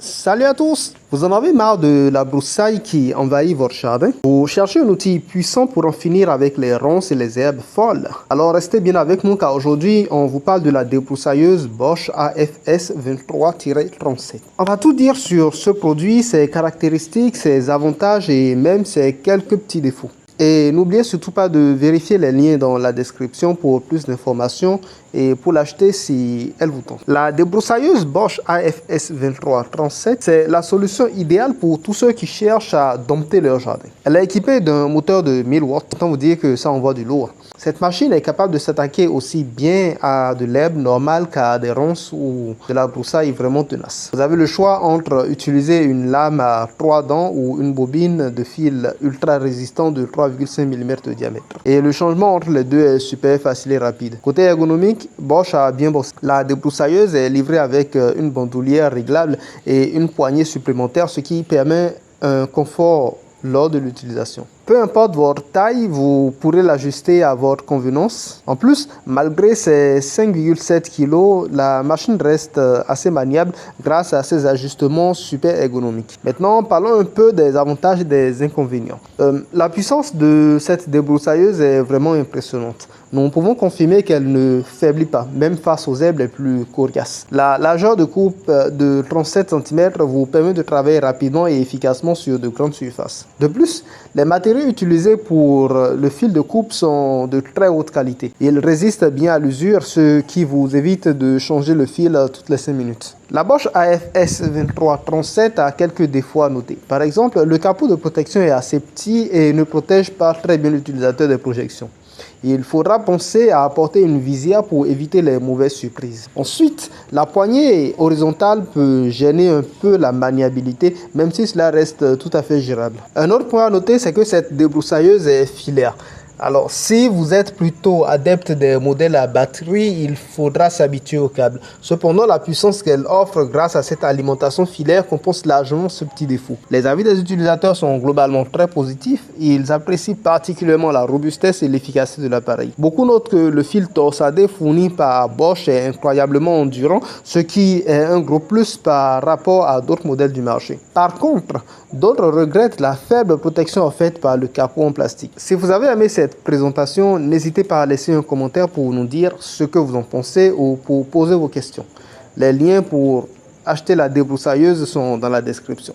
Salut à tous! Vous en avez marre de la broussaille qui envahit votre jardin? Vous cherchez un outil puissant pour en finir avec les ronces et les herbes folles? Alors restez bien avec nous car aujourd'hui on vous parle de la débroussailleuse Bosch AFS 23-37. On va tout dire sur ce produit, ses caractéristiques, ses avantages et même ses quelques petits défauts. Et n'oubliez surtout pas de vérifier les liens dans la description pour plus d'informations et pour l'acheter si elle vous tente. La débroussailleuse Bosch AFS 23-37, c'est la solution idéale pour tous ceux qui cherchent à dompter leur jardin. Elle est équipée d'un moteur de 1000 watts, autant vous dire que ça envoie du lourd. Cette machine est capable de s'attaquer aussi bien à de l'herbe normale qu'à des ronces ou de la broussaille vraiment tenace. Vous avez le choix entre utiliser une lame à 3 dents ou une bobine de fil ultra résistant de 3,5 mm de diamètre. Et le changement entre les deux est super facile et rapide. Côté ergonomique, Bosch a bien bossé. La débroussailleuse est livrée avec une bandoulière réglable et une poignée supplémentaire, ce qui permet un confort lors de l'utilisation. Peu importe votre taille, vous pourrez l'ajuster à votre convenance. En plus, malgré ses 5,7 kg, la machine reste assez maniable grâce à ses ajustements super ergonomiques. Maintenant, parlons un peu des avantages et des inconvénients. La puissance de cette débroussailleuse est vraiment impressionnante. Nous pouvons confirmer qu'elle ne faiblit pas, même face aux herbes les plus coriaces. La largeur de coupe de 37 cm vous permet de travailler rapidement et efficacement sur de grandes surfaces. De plus, les matériaux utilisés pour le fil de coupe sont de très haute qualité. Ils résistent bien à l'usure, ce qui vous évite de changer le fil toutes les 5 minutes. La Bosch AFS 23-37 a quelques défauts à noter. Par exemple, le capot de protection est assez petit et ne protège pas très bien l'utilisateur des projections. Il faudra penser à apporter une visière pour éviter les mauvaises surprises. Ensuite, la poignée horizontale peut gêner un peu la maniabilité, même si cela reste tout à fait gérable. Un autre point à noter, c'est que cette débroussailleuse est filaire. Alors, si vous êtes plutôt adepte des modèles à batterie, il faudra s'habituer au câble. Cependant, la puissance qu'elle offre grâce à cette alimentation filaire compense largement ce petit défaut. Les avis des utilisateurs sont globalement très positifs. Ils apprécient particulièrement la robustesse et l'efficacité de l'appareil. Beaucoup notent que le fil torsadé fourni par Bosch est incroyablement endurant, ce qui est un gros plus par rapport à d'autres modèles du marché. Par contre, d'autres regrettent la faible protection offerte par le capot en plastique. Si vous avez aimé cette présentation, n'hésitez pas à laisser un commentaire pour nous dire ce que vous en pensez ou pour poser vos questions. Les liens pour acheter la débroussailleuse sont dans la description.